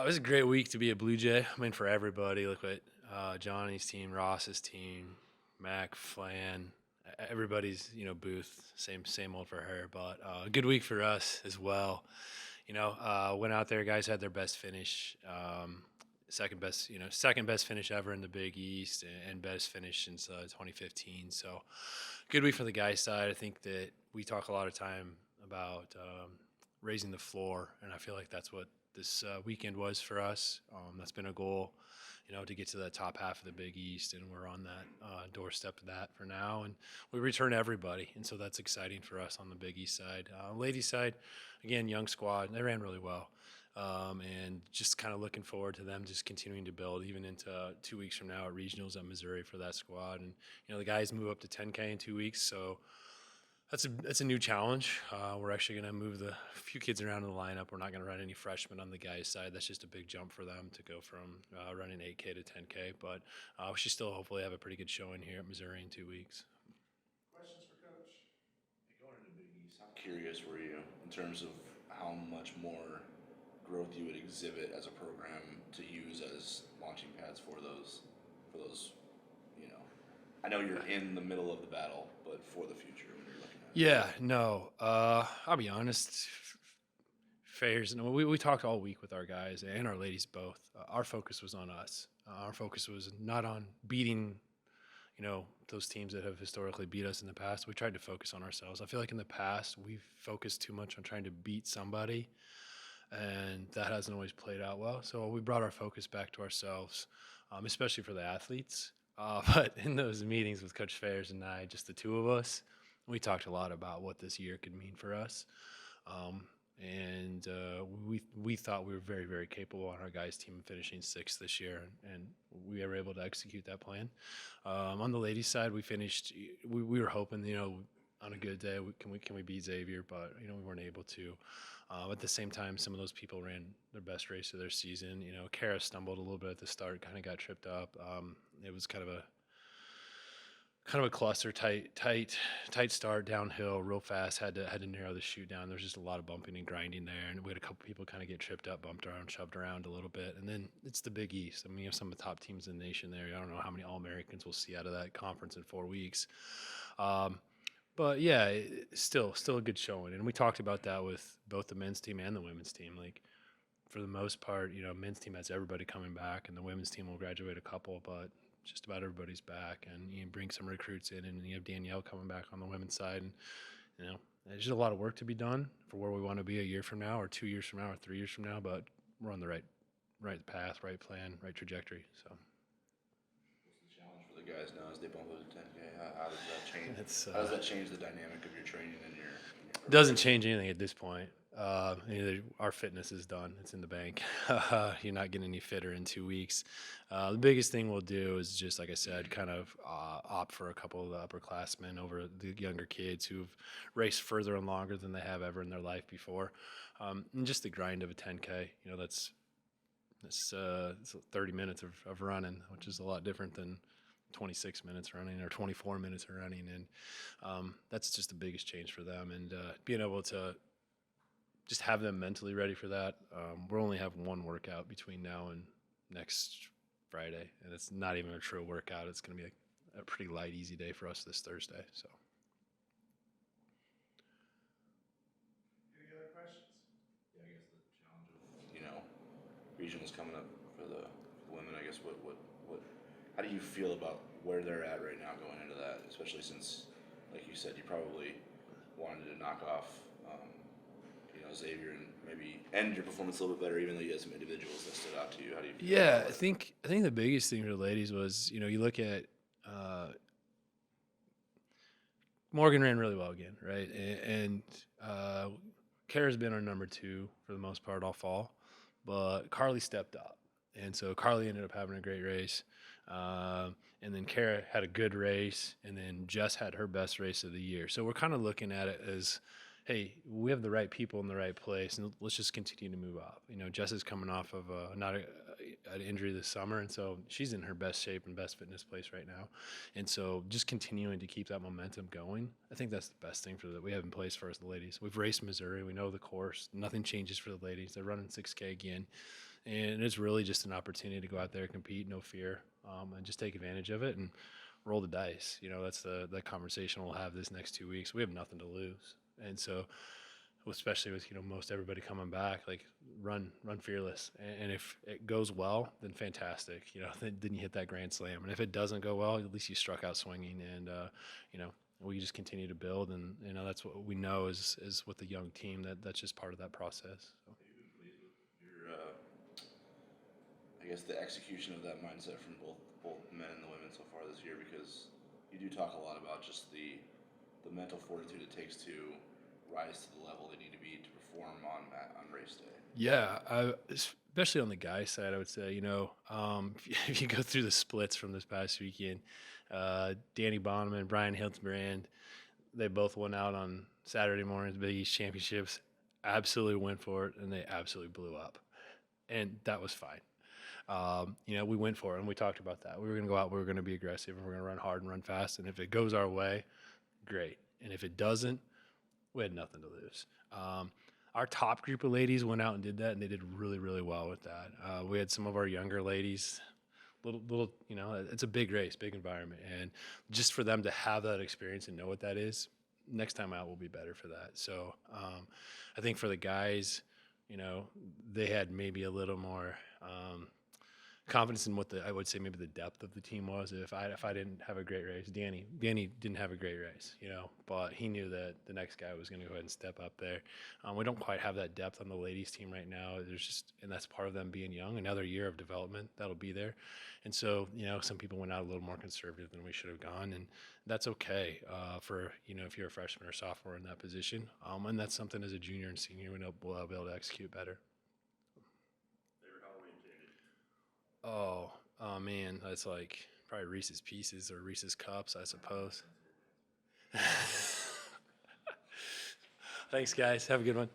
It was a great week to be a Blue Jay. I mean, for everybody. Look at Johnny's team, Ross's team, Mac, Flan, everybody's booth. Same old for her, but a good week for us as well. Went out there, guys had their best finish, second best finish ever in the Big East, and best finish since 2015. So good week for the guys side. I think that we talk a lot of time about raising the floor, and I feel like that's what this weekend was for us. That's been a goal, to get to the top half of the Big East, and we're on that doorstep of that for now. And we return everybody, and so that's exciting for us on the Big East side. Ladies side, again, young squad. They ran really well, and just kind of looking forward to them just continuing to build even into 2 weeks from now at regionals at Missouri for that squad. And the guys move up to 10K in 2 weeks, so that's a new challenge. We're actually going to move the few kids around in the lineup. We're not going to run any freshmen on the guys' side. That's just a big jump for them to go from running 8K to 10K. But we should still hopefully have a pretty good showing here at Missouri in 2 weeks. Questions for Coach? Going into Big East, how curious were you in terms of how much more growth you would exhibit as a program to use as launching pads for those, you know, I know you're in the middle of the battle, but for the future when you're looking at it. Yeah, no. I'll be honest. Fairs, and we talked all week with our guys and our ladies both. Our focus was on us. Our focus was not on beating those teams that have historically beat us in the past. We tried to focus on ourselves. I feel like in the past we've focused too much on trying to beat somebody, and that hasn't always played out well. So we brought our focus back to ourselves, especially for the athletes. But in those meetings with Coach Fairs and I, just the two of us, we talked a lot about what this year could mean for us. And we thought we were very, very capable on our guys' team of finishing sixth this year, and we were able to execute that plan. On the ladies' side, we finished. We were hoping, on a good day, can we beat Xavier, but we weren't able to. At the same time, some of those people ran their best race of their season. Kara stumbled a little bit at the start, kind of got tripped up. It was kind of a cluster, tight start downhill, real fast. Had to narrow the chute down. There's just a lot of bumping and grinding there, and we had a couple people kind of get tripped up, bumped around, shoved around a little bit. And then it's the Big East. I mean, you have some of the top teams in the nation there. I don't know how many All-Americans we'll see out of that conference in 4 weeks. But yeah, still a good showing. And we talked about that with both the men's team and the women's team. Like, for the most part, men's team has everybody coming back, and the women's team will graduate a couple, but just about everybody's back, and you bring some recruits in, and you have Danielle coming back on the women's side, and there's just a lot of work to be done for where we want to be a year from now, or 2 years from now, or 3 years from now. But we're on the right path, right plan, right trajectory. So. What's the challenge for the guys now as they bump up to 10K? How does that change? It's, how does that change the dynamic of your training and your doesn't change anything at this point. Our fitness is done. It's in the bank. You're not getting any fitter in 2 weeks. The biggest thing we'll do is just, like I said, kind of opt for a couple of the upperclassmen over the younger kids who've raced further and longer than they have ever in their life before. And just the grind of a 10K, that's 30 minutes of running, which is a lot different than 26 minutes running or 24 minutes of running. And that's just the biggest change for them. And being able to just have them mentally ready for that. We'll only have one workout between now and next Friday, and it's not even a true workout. It's going to be a pretty light, easy day for us this Thursday. So. Any other questions? Yeah, I guess the challenge of regionals coming up for the women. I guess what how do you feel about where they're at right now going into that, especially since, like you said, you probably wanted to knock off Xavier and maybe end your performance a little bit better, even though you had some individuals that stood out to you. How do you feel? Yeah, I think the biggest thing for the ladies was, you look at Morgan ran really well again, right? And Kara's been our number 2 for the most part all fall, but Carly stepped up. And so Carly ended up having a great race. And then Kara had a good race, and then Jess had her best race of the year. So we're kind of looking at it as, hey, we have the right people in the right place, and let's just continue to move up. Jess is coming off of an injury this summer, and so she's in her best shape and best fitness place right now. And so just continuing to keep that momentum going, I think that's the best thing that we have in place for us, the ladies. We've raced Missouri. We know the course. Nothing changes for the ladies. They're running 6K again. and it's really just an opportunity to go out there, compete, no fear, and just take advantage of it and roll the dice. That's the conversation we'll have this next 2 weeks. We have nothing to lose, and so especially with most everybody coming back, like run fearless, and if it goes well, then fantastic. Then you hit that grand slam, and if it doesn't go well, at least you struck out swinging, and you know we just continue to build, and that's what we know is with the young team that's just part of that process. So. Have you been pleased with your, I guess, the execution of that mindset from both men and the women so far this year? Because you do talk a lot about just the mental fortitude it takes to rise to the level they need to be to perform on race day. Yeah, especially on the guy side, I would say, if you go through the splits from this past weekend, Danny Bonham and Brian Hiltonbrand, they both went out on Saturday mornings, Big East Championships, absolutely went for it, and they absolutely blew up. And that was fine. We went for it, and we talked about that. We were going to go out, we were going to be aggressive, and we're going to run hard and run fast. And if it goes our way, great. And if it doesn't, we had nothing to lose. Our top group of ladies went out and did that, and they did really, really well with that. We had some of our younger ladies, little, it's a big race, big environment, and just for them to have that experience and know what that is, next time out will be better for that. So I think for the guys, they had maybe a little more confidence in what I would say maybe the depth of the team was. If I didn't have a great race, Danny didn't have a great race, but he knew that the next guy was going to go ahead and step up there. We don't quite have that depth on the ladies team right now. And that's part of them being young. Another year of development that'll be there, and so some people went out a little more conservative than we should have gone, and that's okay for if you're a freshman or sophomore in that position, and that's something as a junior and senior we'll be able to execute better. Oh man, that's like probably Reese's Pieces or Reese's Cups, I suppose. Thanks, guys. Have a good one.